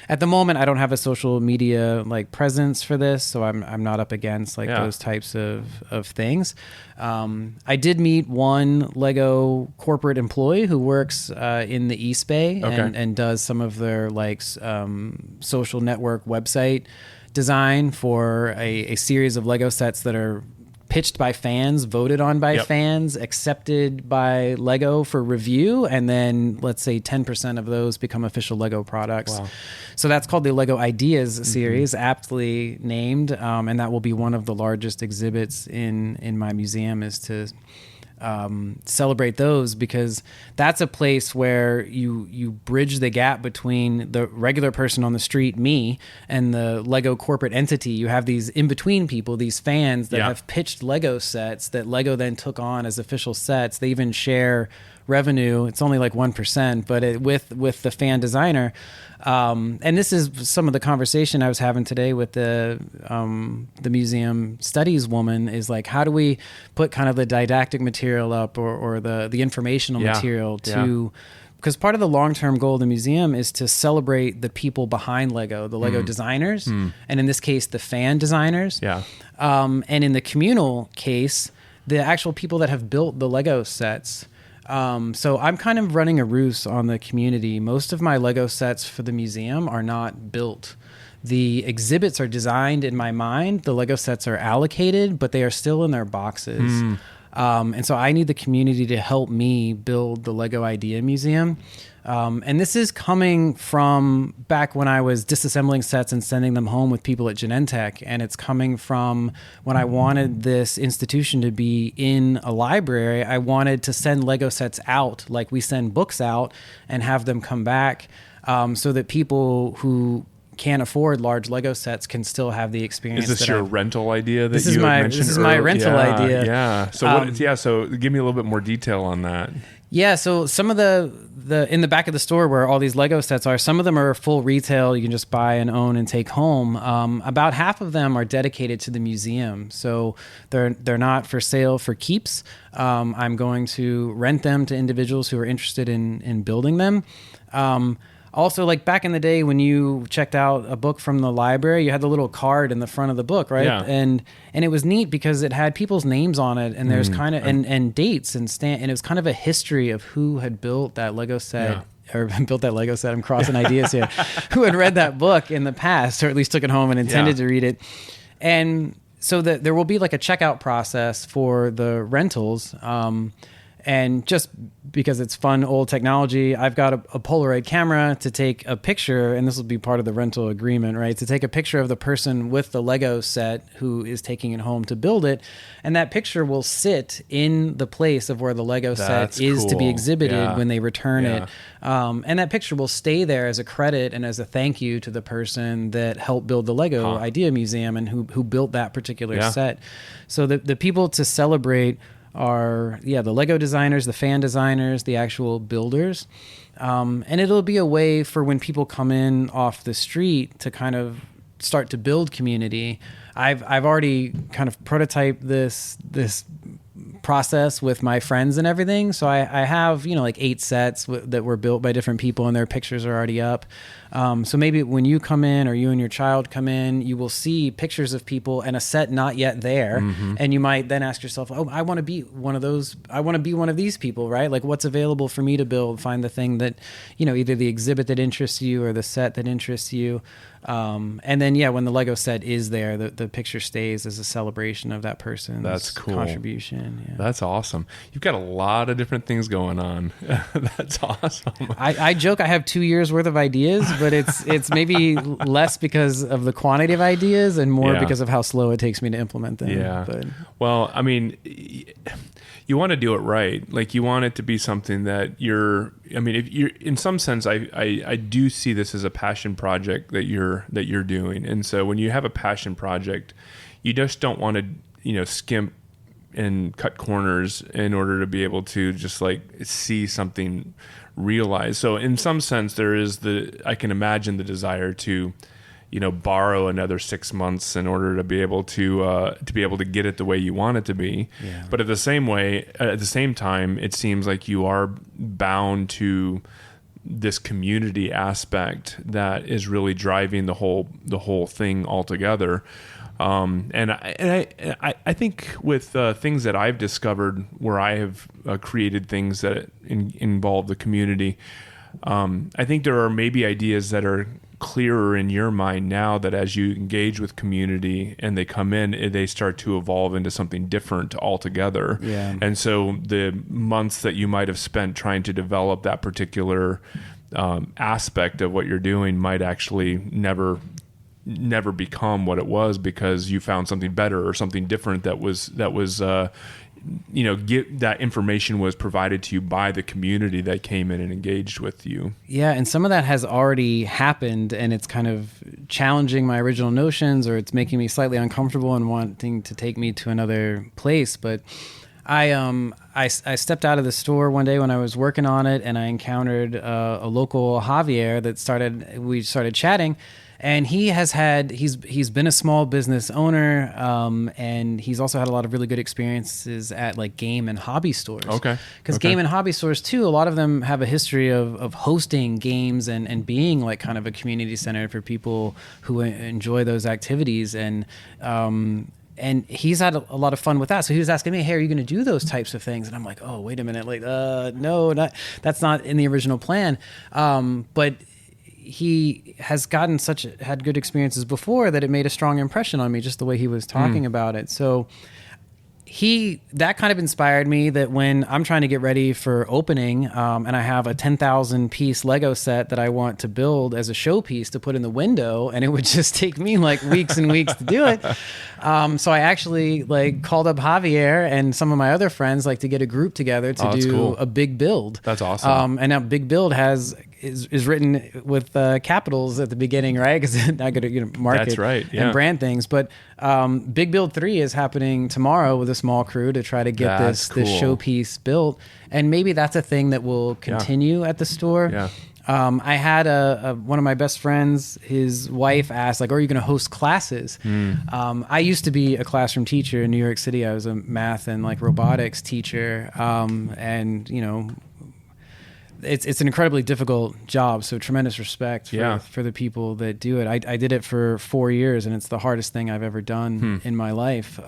at the moment I don't have a social media like presence for this, so I'm not up against like those types of things. I did meet one Lego corporate employee who works in the East Bay and does some of their like social network website design for a series of Lego sets that are pitched by fans, voted on by fans, accepted by Lego for review, and then let's say 10% of those become official Lego products. Wow. So that's called the Lego Ideas series, aptly named, and that will be one of the largest exhibits in my museum, is to celebrate those, because that's a place where you bridge the gap between the regular person on the street, me, and the Lego corporate entity. You have these in-between people, these fans that have pitched Lego sets that Lego then took on as official sets. They even share revenue. It's only like 1%, but with the fan designer. And this is some of the conversation I was having today with the museum studies woman, is like, how do we put kind of the didactic material up or the informational material to, because part of the long-term goal of the museum is to celebrate the people behind Lego, the Lego designers, and in this case, the fan designers. Yeah. And in the communal case, the actual people that have built the Lego sets. So I'm kind of running a ruse on the community. Most of my Lego sets for the museum are not built. The exhibits are designed in my mind. The Lego sets are allocated, but they are still in their boxes. And so I need the community to help me build the Lego Idea Museum. And this is coming from back when I was disassembling sets and sending them home with people at Genentech. And it's coming from when I wanted this institution to be in a library. I wanted to send Lego sets out like we send books out and have them come back, so that people who can't afford large Lego sets can still have the experience. Is this your rental idea that you had mentioned? This is my rental idea. Yeah. So so give me a little bit more detail on that. Yeah, so some of the in the back of the store where all these Lego sets are, some of them are full retail. You can just buy and own and take home. About half of them are dedicated to the museum, so they're not for sale for keeps. I'm going to rent them to individuals who are interested in building them. Also, like back in the day when you checked out a book from the library, you had the little card in the front of the book, right? Yeah. And it was neat because it had people's names on it, and there's kind of and dates and it was kind of a history of who had built that Lego set. Or built that Lego set. I'm crossing ideas here. Who had read that book in the past, or at least took it home and intended to read it. And so that there will be like a checkout process for the rentals. And just because it's fun old technology, I've got a Polaroid camera to take a picture, and this will be part of the rental agreement, right? To take a picture of the person with the Lego set who is taking it home to build it. And that picture will sit in the place of where the Lego set is to be exhibited when they return it. And that picture will stay there as a credit and as a thank you to the person that helped build the Lego Idea Museum and who built that particular set. So the people to celebrate are the Lego designers, the fan designers, the actual builders. And it'll be a way for when people come in off the street to kind of start to build community. I've already kind of prototyped this process with my friends and everything. So I have, like 8 sets that were built by different people, and their pictures are already up. So maybe when you come in, or you and your child come in, you will see pictures of people and a set not yet there. Mm-hmm. And you might then ask yourself, oh, I want to be one of those. I want to be one of these people, right? Like, what's available for me to build? Find the thing that, either the exhibit that interests you or the set that interests you. And then, when the Lego set is there, the picture stays as a celebration of that person's That's cool. contribution. Yeah. That's awesome. You've got a lot of different things going on. That's awesome. I joke I have 2 years worth of ideas, but it's maybe less because of the quantity of ideas and more because of how slow it takes me to implement them. Yeah. But, well, I mean, you want to do it right. Like, you want it to be something that if you're, in some sense, I do see this as a passion project that you're doing. And so when you have a passion project, you just don't want to, skimp and cut corners in order to be able to just like see something realized. So in some sense, there is I can imagine the desire to, borrow another 6 months in order to be able to get it the way you want it to be. Yeah. But at the same time, it seems like you are bound to this community aspect that is really driving the whole thing altogether. And I think with things that I've discovered where I have created things that involve the community, I think there are maybe ideas that are clearer in your mind now, that as you engage with community and they come in, they start to evolve into something different altogether. Yeah. And so the months that you might have spent trying to develop that particular aspect of what you're doing might actually never become what it was, because you found something better or something different that was that information was provided to you by the community that came in and engaged with you. Yeah, and some of that has already happened, and it's kind of challenging my original notions, or it's making me slightly uncomfortable and wanting to take me to another place. But I stepped out of the store one day when I was working on it, and I encountered a local Javier that we started chatting. And he's been a small business owner, and he's also had a lot of really good experiences at like game and hobby stores. Okay. Because game and hobby stores too, a lot of them have a history of hosting games and being like kind of a community center for people who enjoy those activities. And he's had a lot of fun with that. So he was asking me, hey, are you going to do those types of things? And I'm like, oh, wait a minute. Like, no, that's not in the original plan. But he has had good experiences before that it made a strong impression on me, just the way he was talking about it. So that kind of inspired me, that when I'm trying to get ready for opening, and I have a 10,000 piece Lego set that I want to build as a showpiece to put in the window, and it would just take me like weeks and weeks to do it. So I actually like called up Javier and some of my other friends to get a group together to do a big build. That's awesome. And now Big Build is written with capitals at the beginning, right? Because I got to market That's right. Yeah. and brand things. But Big Build 3 is happening tomorrow with a small crew to try to get this showpiece built. And maybe that's a thing that will continue at the store. Yeah. I had one of my best friends, his wife asked, are you going to host classes? I used to be a classroom teacher in New York City. I was a math and robotics teacher. And it's an incredibly difficult job. So tremendous respect for the people that do it. I did it for 4 years, and it's the hardest thing I've ever done in my life.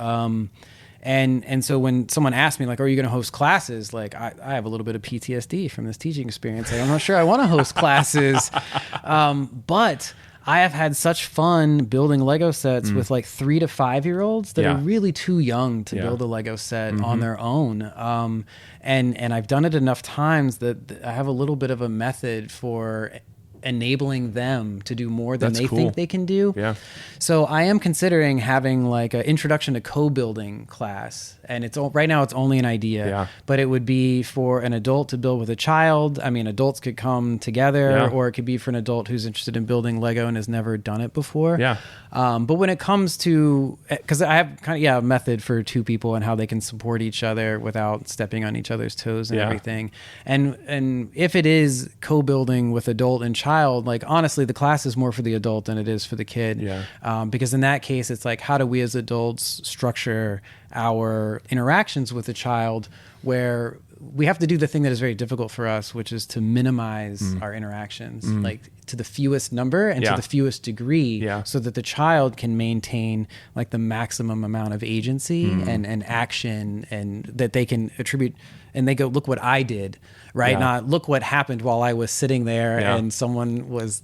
And so when someone asked me, are you going to host classes? I have a little bit of PTSD from this teaching experience. I'm not sure I want to host classes. But I have had such fun building Lego sets with 3 to 5 year olds that are really too young to build a Lego set on their own. And I've done it enough times that I have a little bit of a method for enabling them to do more than That's they cool. think they can do. Yeah. So I am considering having like an introduction to co-building class, and right now it's only an idea, but it would be for an adult to build with a child. I mean, adults could come together, or it could be for an adult who's interested in building Lego and has never done it before. Yeah. But when it comes to, because I have kind of a method for two people and how they can support each other without stepping on each other's toes and everything. And if it is co-building with adult and child, like honestly, the class is more for the adult than it is for the kid. Yeah. Because in that case, it's like, how do we as adults structure our interactions with the child where we have to do the thing that is very difficult for us, which is to minimize our interactions, like to the fewest number and to the fewest degree, so that the child can maintain like the maximum amount of agency and action, and that they can attribute, and they go, look what I did, right? Not look what happened while I was sitting there and someone was,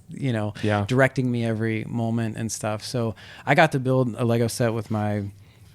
directing me every moment and stuff. So I got to build a Lego set with my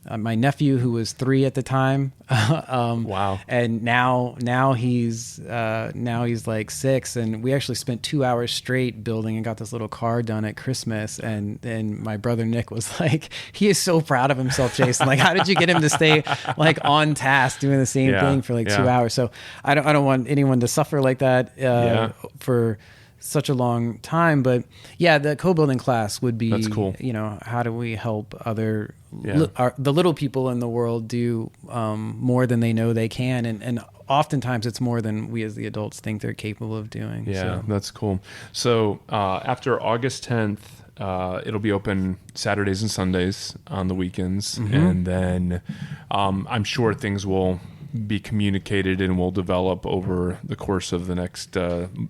nephew, who was 3 at the time. Wow. And now he's like 6, and we actually spent 2 hours straight building and got this little car done at Christmas. And my brother Nick was like, he is so proud of himself, Jason. Like, how did you get him to stay like on task doing the same thing for like 2 hours? So I don't want anyone to suffer like that for such a long time. But the co-building class would be, that's cool. How do we help other the little people in the world do more than they know they can, and oftentimes it's more than we as the adults think they're capable of doing. That's cool. So after August 10th, it'll be open Saturdays and Sundays on the weekends, and then I'm sure things will be communicated and will develop over the course of the next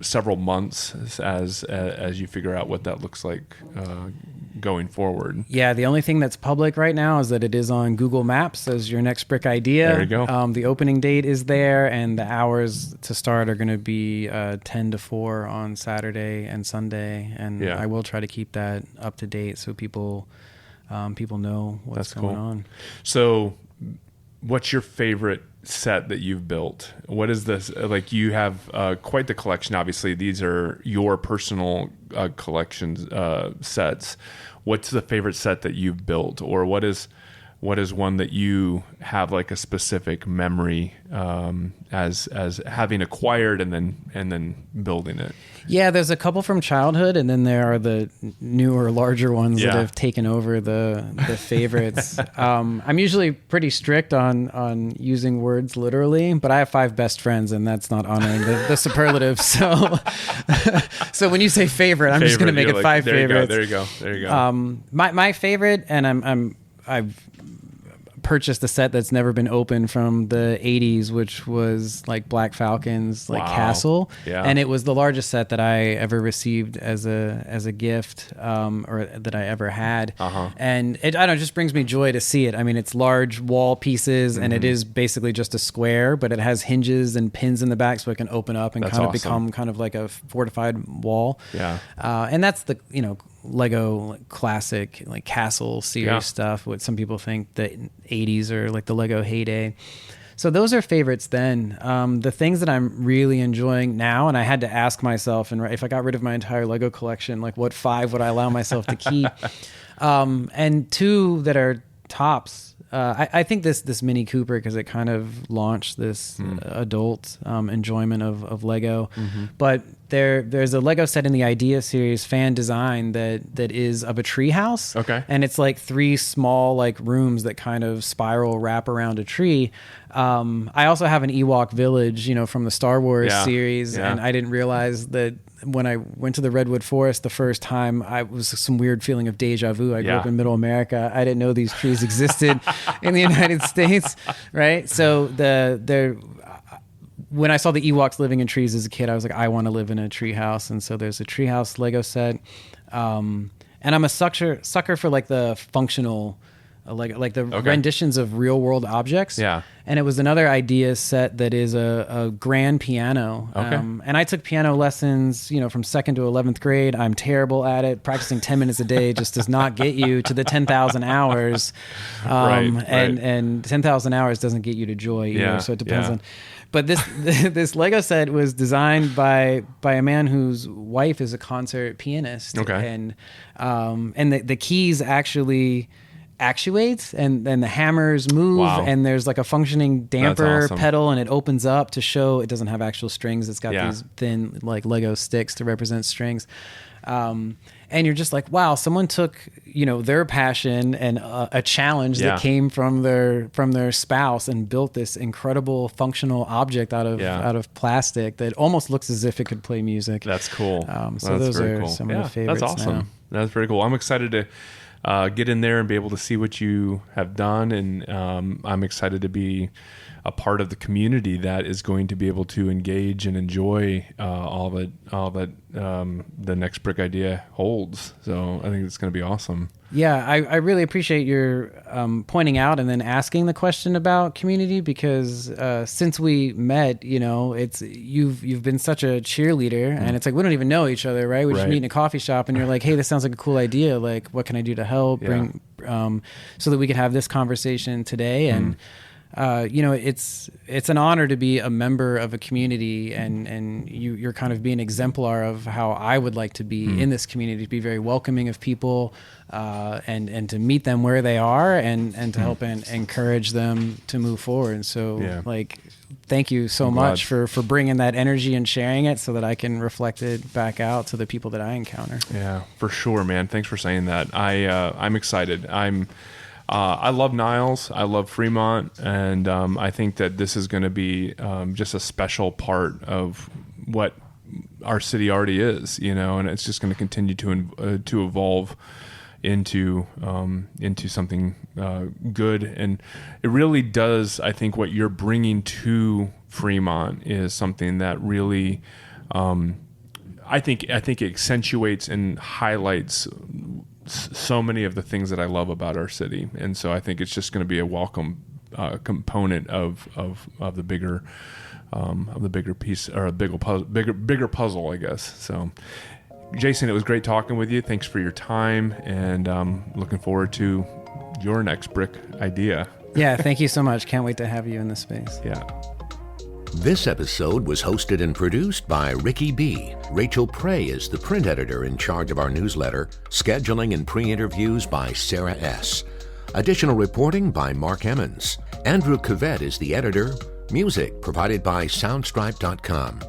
several months as you figure out what that looks like going forward. Yeah, the only thing that's public right now is that it is on Google Maps as your next brick idea. There you go. The opening date is there, and the hours to start are going to be 10 to 4 on Saturday and Sunday, and I will try to keep that up to date so people know what's going on. So what's your favorite set that you've built? What is this? Like, you have quite the collection. Obviously, these are your personal collections sets. What's the favorite set that you've built, or what is one that you have like a specific memory as having acquired and then building it? Yeah, there's a couple from childhood, and then there are the newer, larger ones that have taken over the favorites. I'm usually pretty strict on using words literally, but I have 5 best friends, and that's not honoring the superlative. So when you say favorite, I'm just going to make it 5 favorites. There you go. My favorite, and I've purchased a set that's never been opened from the 80s, which was like Black Falcon's castle, and it was the largest set that I ever received as a gift, or that I ever had. And it just brings me joy to see it. I mean, it's large wall pieces, and it is basically just a square, but it has hinges and pins in the back so it can open up and become kind of like a fortified wall. And that's the Lego classic like castle series stuff, what some people think the 80s or like the Lego heyday. So those are favorites then. The things that I'm really enjoying now, and I had to ask myself, and if I got rid of my entire Lego collection, like what 5 would I allow myself to keep? And 2 that are tops. I think this Mini Cooper, because it kind of launched this adult enjoyment of Lego. But there's a Lego set in the Idea series fan design that is of a tree house. Okay. And it's like 3 small like rooms that kind of spiral wrap around a tree. I also have an Ewok village, from the Star Wars series, and I didn't realize that when I went to the Redwood Forest the first time, I was some weird feeling of deja vu. I grew up in Middle America. I didn't know these trees existed in the United States, right? So when I saw the Ewoks living in trees as a kid, I was like, I want to live in a tree house. And so there's a treehouse Lego set. And I'm a sucker for like the functional Lego, like the renditions of real world objects. Yeah. And it was another idea set that is a grand piano. Okay. And I took piano lessons, from 2nd to 11th grade. I'm terrible at it. Practicing 10 minutes a day just does not get you to the 10,000 hours. And 10,000 hours doesn't get you to joy either. Yeah, So it depends on. But this Lego set was designed by a man whose wife is a concert pianist. Okay. And the keys actually actuates and the hammers move. Wow. And there's like a functioning damper awesome. pedal, and it opens up to show it doesn't have actual strings. It's got Yeah. these thin like Lego sticks to represent strings. And you're just like, wow, someone took, their passion and a challenge that came from their spouse and built this incredible functional object out of plastic that almost looks as if it could play music. That's cool. So that's those are cool. some of the favorites. That's awesome. Now. That's very cool. I'm excited to get in there and be able to see what you have done, and I'm excited to be a part of the community that is going to be able to engage and enjoy all that the Next Brick idea holds. So I think it's going to be awesome. Yeah, I really appreciate your pointing out and then asking the question about community, because since we met, it's you've been such a cheerleader, and it's like we don't even know each other, right? We just meet in a coffee shop, and you're like, hey, this sounds like a cool idea. Like, what can I do to help? Bring so that we can have this conversation today. And it's an honor to be a member of a community, and you're kind of being an exemplar of how I would like to be in this community, to be very welcoming of people, and to meet them where they are, and to help and encourage them to move forward. So thank you so much for bringing that energy and sharing it so that I can reflect it back out to the people that I encounter. Yeah, for sure, man. Thanks for saying that. I'm excited. I love Niles. I love Fremont, and I think that this is going to be just a special part of what our city already is, and it's just going to continue to evolve into something good. And it really does. I think what you're bringing to Fremont is something that really, I think it accentuates and highlights so many of the things that I love about our city, and so I think it's just going to be a welcome component of the bigger piece, or a bigger puzzle, I guess. So, Jason, it was great talking with you. Thanks for your time, and looking forward to your next brick idea. Yeah, thank you so much. Can't wait to have you in this space. Yeah. This episode was hosted and produced by Ricky B. Rachel Prey is the print editor in charge of our newsletter. Scheduling and pre-interviews by Sarah S. Additional reporting by Mark Emmons. Andrew Cavett is the editor. Music provided by Soundstripe.com.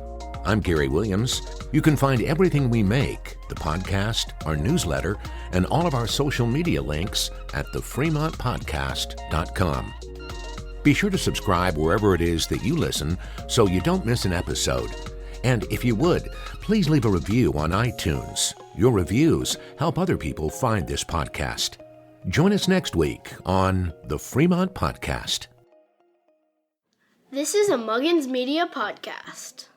I'm Gary Williams. You can find everything we make, the podcast, our newsletter, and all of our social media links at thefremontpodcast.com. Be sure to subscribe wherever it is that you listen so you don't miss an episode. And if you would, please leave a review on iTunes. Your reviews help other people find this podcast. Join us next week on the Fremont Podcast. This is a Muggins Media podcast.